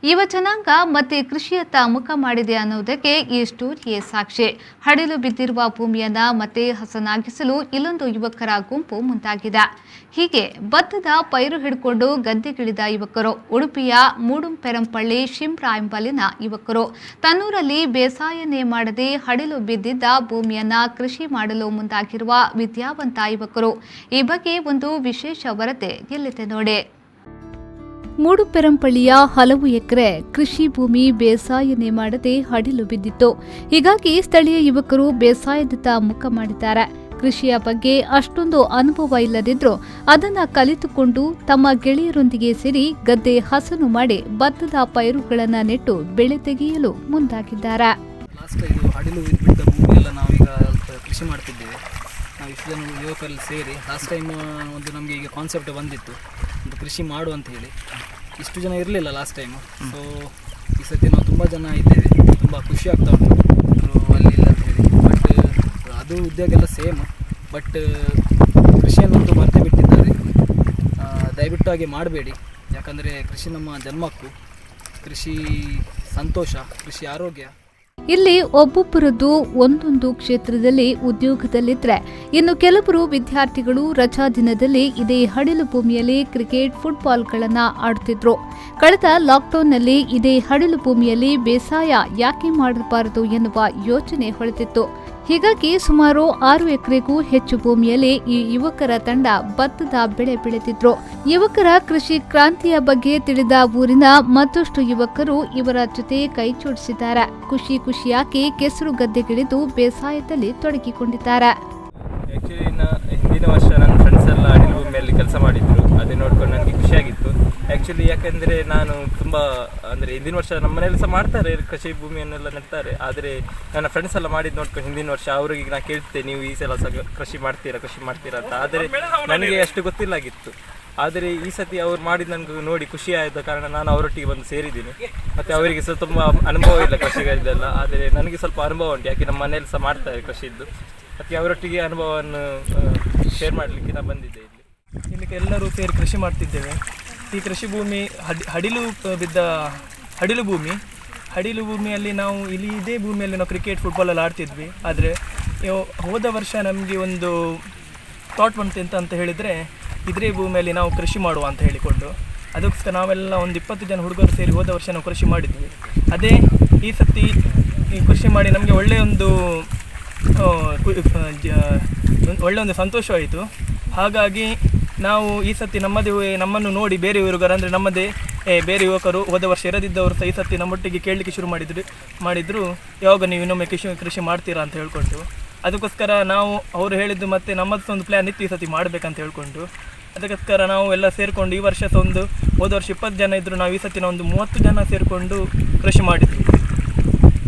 ಯುವ ಜನಾಂಗ ಮತ್ತೆ ಕೃಷಿಯತ್ತ ಮುಖ ಮಾಡಿದೆ ಅನ್ನೋದಕ್ಕೆ ಈ ಸ್ಟೋರಿಯೇ ಸಾಕ್ಷಿ. ಹಡಿಲು ಬಿದ್ದಿರುವ ಭೂಮಿಯನ್ನ ಮತ್ತೆ ಹಸನಾಗಿಸಲು ಇಲ್ಲೊಂದು ಯುವಕರ ಗುಂಪು ಮುಂದಾಗಿದೆ. ಹೀಗೆ ಭತ್ತದ ಪೈರು ಹಿಡ್ಕೊಂಡು ಗದ್ದೆಗಿಳಿದ ಯುವಕರು ಉಡುಪಿಯ ಮೂಡುಂಪೆರಂಪಳ್ಳಿ ಶಿಮ್ರಾ ಎಂಬಲ್ಲಿನ ಯುವಕರು ತನ್ನೂರಲ್ಲಿ ಬೇಸಾಯನೇ ಮಾಡದೆ ಹಡಿಲು ಬಿದ್ದಿದ್ದ ಭೂಮಿಯನ್ನ ಕೃಷಿ ಮಾಡಲು ಮುಂದಾಗಿರುವ ವಿದ್ಯಾವಂತ ಯುವಕರು. ಈ ಬಗ್ಗೆ ಒಂದು ವಿಶೇಷ ವರದಿ ಎಲ್ಲಿದೆ ನೋಡಿ. ಮೂಡುಪೆರಂಪಳ್ಳಿಯ ಹಲವು ಎಕರೆ ಕೃಷಿ ಭೂಮಿ ಬೇಸಾಯನೇ ಮಾಡದೆ ಹಡಿಲು ಬಿದ್ದಿತ್ತು. ಹೀಗಾಗಿ ಸ್ಥಳೀಯ ಯುವಕರು ಬೇಸಾಯದತ್ತ ಮುಖ ಮಾಡಿದ್ದಾರೆ. ಕೃಷಿಯ ಬಗ್ಗೆ ಅಷ್ಟೊಂದು ಅನುಭವ ಇಲ್ಲದಿದ್ರೂ ಅದನ್ನ ಕಲಿತುಕೊಂಡು ತಮ್ಮ ಗೆಳೆಯರೊಂದಿಗೆ ಸೇರಿ ಗದ್ದೆ ಹಸನು ಮಾಡಿ ಭತ್ತದ ಪೈರುಗಳನ್ನು ನೆಟ್ಟು ಬೆಳೆ ತೆಗೆಯಲು ಮುಂದಾಗಿದ್ದಾರೆ. ಹಡಿಲು ಬಿದ್ದ ಭೂಮಿಯೆಲ್ಲ ನಾವೀಗ ಕೃಷಿ ಮಾಡ್ತಿದ್ದೇವೆ. ನಾವು ಇಷ್ಟು ಜನ ಯುವಕರಲ್ಲಿ ಸೇರಿ ಲಾಸ್ಟ್ ಟೈಮ್ ಒಂದು ನಮಗೆ ಈಗ ಕಾನ್ಸೆಪ್ಟ್ ಬಂದಿತ್ತು, ಒಂದು ಕೃಷಿ ಮಾಡು ಅಂತ ಹೇಳಿ. ಇಷ್ಟು ಜನ ಇರಲಿಲ್ಲ ಲಾಸ್ಟ್ ಟೈಮು. ಸೊ ಈ ಸತಿ ನಾವು ತುಂಬ ಜನ ಇದ್ದೇವೆ. ತುಂಬ ಖುಷಿ ಆಗ್ತಾ ಉಂಟು ಅಲ್ಲಿ ಇಲ್ಲ ಅಂತ ಹೇಳಿ. ಬಟ್ ಅದು ಉದ್ಯೋಗ ಎಲ್ಲ ಸೇಮ್, ಬಟ್ ಕೃಷಿಯನ್ನಂತೂ ಮರೆತು ಬಿಟ್ಟಿದ್ದಾರೆ. ದಯವಿಟ್ಟು ಹಾಗೆ ಮಾಡಬೇಡಿ, ಯಾಕಂದರೆ ಕೃಷಿ ನಮ್ಮ ಜನ್ಮಕ್ಕೂ. ಕೃಷಿ ಸಂತೋಷ, ಕೃಷಿ ಆರೋಗ್ಯ. ಇಲ್ಲಿ ಒಬ್ಬೊಬ್ಬರದ್ದು ಒಂದೊಂದು ಕ್ಷೇತ್ರದಲ್ಲಿ ಉದ್ಯೋಗದಲ್ಲಿದ್ದರೆ ಇನ್ನು ಕೆಲವರು ವಿದ್ಯಾರ್ಥಿಗಳು ರಜಾ ದಿನದಲ್ಲಿ ಇದೇ ಹಡಿಲು ಭೂಮಿಯಲ್ಲಿ ಕ್ರಿಕೆಟ್, ಫುಟ್ಬಾಲ್ಗಳನ್ನು ಆಡುತ್ತಿದ್ರು. ಕಳೆದ ಲಾಕ್ಡೌನ್ನಲ್ಲಿ ಇದೇ ಹಡಿಲು ಭೂಮಿಯಲ್ಲಿ ಬೇಸಾಯ ಯಾಕೆ ಮಾಡಬಾರದು ಎನ್ನುವ ಯೋಚನೆ ಹೊಳೆದಿತ್ತು. ಹೀಗಾಗಿ ಸುಮಾರು 6 ಎಕರೆಗೂ ಹೆಚ್ಚು ಭೂಮಿಯಲ್ಲಿ ಈ ಯುವಕರ ತಂಡ ಭತ್ತದ ಬೆಳೆ ಬೆಳೆದಿದ್ರು. ಯುವಕರ ಕೃಷಿ ಕ್ರಾಂತಿಯ ಬಗ್ಗೆ ತಿಳಿದ ಊರಿನ ಮತ್ತಷ್ಟು ಯುವಕರು ಇವರ ಜೊತೆ ಕೈ ಜೋಡಿಸಿದ್ದಾರೆ. ಖುಷಿಯಾಗಿ ಕೆಸರು ಗದ್ದೆಗಿಳಿದು ಬೇಸಾಯದಲ್ಲಿ ತೊಡಗಿಕೊಂಡಿದ್ದಾರೆ. ಹಿಂದಿನ ವರ್ಷ ನನ್ನ ಫ್ರೆಂಡ್ಸ್ ಎಲ್ಲ ಅಡಿಲು ಭೂಮಿಯಲ್ಲಿ ಕೆಲಸ ಮಾಡಿದ್ರು. ಅದೇ ನೋಡ್ಕೊಂಡು ನನಗೆ ಖುಷಿಯಾಗಿತ್ತು ಆ್ಯಕ್ಚುಲಿ. ಯಾಕೆಂದರೆ ನಾನು ತುಂಬ ಅಂದರೆ ಹಿಂದಿನ ವರ್ಷ ನಮ್ಮ ಮನೆಯಲ್ಲಿ ಸಹ ಮಾಡ್ತಾರೆ, ಕೃಷಿ ಭೂಮಿಯನ್ನೆಲ್ಲ ನೆಡ್ತಾರೆ. ಆದರೆ ನನ್ನ ಫ್ರೆಂಡ್ಸ್ ಎಲ್ಲ ಮಾಡಿದ್ದು ನೋಡ್ಕೊಂಡು ಹಿಂದಿನ ವರ್ಷ ಅವರಿಗೆ ನಾನು ಕೇಳ್ತೆ, ನೀವು ಈ ಸಲ ಸಹ ಕೃಷಿ ಮಾಡ್ತೀರಾ ಅಂತ. ಆದರೆ ನನಗೆ ಅಷ್ಟು ಗೊತ್ತಿಲ್ಲಾಗಿತ್ತು. ಆದರೆ ಈ ಸತಿ ಅವ್ರು ಮಾಡಿದ್ದು ನನಗೆ ನೋಡಿ ಖುಷಿ ಆದ ಕಾರಣ ನಾನು ಅವರೊಟ್ಟಿಗೆ ಬಂದು ಸೇರಿದ್ದೀನಿ. ಮತ್ತು ಅವರಿಗೆ ಸಹ ತುಂಬ ಅನುಭವ ಇಲ್ಲ ಕೃಷಿಗಾರಿದ್ದೆಲ್ಲ, ಆದರೆ ನನಗೆ ಸ್ವಲ್ಪ ಅನುಭವ ಉಂಟು. ಯಾಕೆ ನಮ್ಮ ಮನೆಯಲ್ಲಿ ಸಹ ಮಾಡ್ತಾರೆ ಕೃಷಿದ್ದು. ಅದಕ್ಕೆ ಅವರೊಟ್ಟಿಗೆ ಅನುಭವವನ್ನು ಶೇರ್ ಮಾಡಲಿಕ್ಕೆ ನಾನು ಬಂದಿದ್ದೆ. ಇಲ್ಲಿಗೆ ಎಲ್ಲರೂ ಸೇರಿ ಕೃಷಿ ಮಾಡ್ತಿದ್ದೇವೆ. ಈ ಕೃಷಿ ಭೂಮಿ ಹಡಿಲು ಬಿದ್ದ ಹಡಿಲು ಭೂಮಿಯಲ್ಲಿ ನಾವು ಇದೇ ಭೂಮಿಯಲ್ಲಿ ನಾವು ಕ್ರಿಕೆಟ್, ಫುಟ್ಬಾಲೆಲ್ಲ ಆಡ್ತಿದ್ವಿ. ಆದರೆ ಹೋದ ವರ್ಷ ನಮಗೆ ಒಂದು ಥಾಟ್ ಬಂತು ಅಂತ ಹೇಳಿದರೆ, ಇದೇ ಭೂಮಿಯಲ್ಲಿ ನಾವು ಕೃಷಿ ಮಾಡುವ ಅಂತ ಹೇಳಿಕೊಂಡು ಅದಕ್ಕೋಸ್ಕರ ನಾವೆಲ್ಲ ಒಂದು 20 ಜನ ಹುಡುಗರು ಸೇರಿ ಹೋದ ವರ್ಷ ನಾವು ಕೃಷಿ ಮಾಡಿದ್ವಿ. ಅದೇ ಈ ಸತಿ ಈ ಕೃಷಿ ಮಾಡಿ ನಮಗೆ ಒಳ್ಳೆಯ ಒಂದು ಸಂತೋಷವಾಯಿತು. ಹಾಗಾಗಿ ನಾವು ಈ ಸತಿ ನಮ್ಮನ್ನು ನೋಡಿ ಬೇರೆ ಯುವಕರು ಅಂದರೆ ಬೇರೆ ಯುವಕರು ಹೋದ ವರ್ಷ ಇರದಿದ್ದವರು ಸಹ ಈ ಸತಿ ನಮ್ಮೊಟ್ಟಿಗೆ ಕೇಳಲಿಕ್ಕೆ ಶುರು ಮಾಡಿದ್ರು ಯಾವಾಗ ನೀವು ಇನ್ನೊಮ್ಮೆ ಕೃಷಿ ಮಾಡ್ತೀರಾ ಅಂತ ಹೇಳ್ಕೊಂಡು. ಅದಕ್ಕೋಸ್ಕರ ನಾವು ಅವರು ಹೇಳಿದ್ದು ಮತ್ತು ನಮ್ಮದು ಒಂದು ಪ್ಲ್ಯಾನ್ ಇತ್ತು ಈ ಸತಿ ಮಾಡಬೇಕಂತ ಹೇಳ್ಕೊಂಡು. ಅದಕ್ಕೋಸ್ಕರ ನಾವು ಎಲ್ಲ ಸೇರಿಕೊಂಡು ಈ ವರ್ಷ ಸಹ ಹೋದ ವರ್ಷ 20 ಜನ ಇದ್ದರು, ನಾವು ಈ ಸತಿ ಒಂದು 30 ಜನ ಸೇರಿಕೊಂಡು ಕೃಷಿ ಮಾಡಿದ್ವಿ.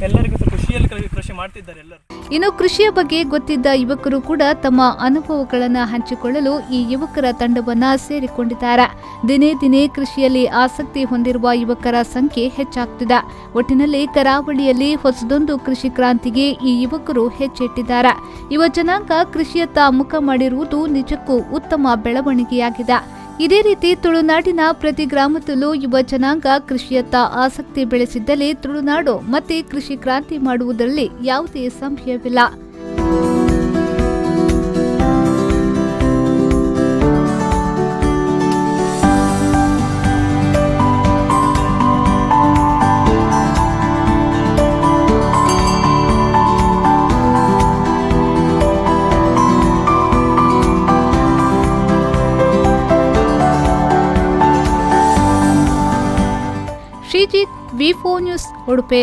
ಎಲ್ಲರಿಗೂ ಸಹ ಖುಷಿಯಲ್ಲಿ ಕೃಷಿ ಮಾಡ್ತಿದ್ದಾರೆ ಎಲ್ಲರೂ. ಇನ್ನು ಕೃಷಿಯ ಬಗ್ಗೆ ಗೊತ್ತಿದ್ದ ಯುವಕರು ಕೂಡ ತಮ್ಮ ಅನುಭವಗಳನ್ನು ಹಂಚಿಕೊಳ್ಳಲು ಈ ಯುವಕರ ತಂಡವನ್ನ ಸೇರಿಕೊಂಡಿದ್ದಾರೆ. ದಿನೇ ಕೃಷಿಯಲ್ಲಿ ಆಸಕ್ತಿ ಹೊಂದಿರುವ ಯುವಕರ ಸಂಖ್ಯೆ ಹೆಚ್ಚಾಗ್ತಿದೆ. ಒಟ್ಟಿನಲ್ಲಿ ಕರಾವಳಿಯಲ್ಲಿ ಹೊಸದೊಂದು ಕೃಷಿ ಕ್ರಾಂತಿಗೆ ಈ ಯುವಕರು ಹೆಜ್ಜೆಟ್ಟಿದ್ದಾರೆ. ಯುವ ಜನಾಂಗ ಕೃಷಿಯತ್ತ ಮುಖ ಮಾಡಿರುವುದು ನಿಜಕ್ಕೂ ಉತ್ತಮ ಬೆಳವಣಿಗೆಯಾಗಿದೆ. ಇದೇ ರೀತಿ ತುಳುನಾಡಿನ ಪ್ರತಿ ಗ್ರಾಮದಲ್ಲೂ ಯುವ ಜನಾಂಗ ಕೃಷಿಯತ್ತ ಆಸಕ್ತಿ ಬೆಳೆಸಿದ್ದಲ್ಲಿ ತುಳುನಾಡು ಮತ್ತೆ ಕೃಷಿ ಕ್ರಾಂತಿ ಮಾಡುವುದರಲ್ಲಿ ಯಾವುದೇ ಸಂಶಯವಿಲ್ಲ. Sreejith, V4 news, Udupi.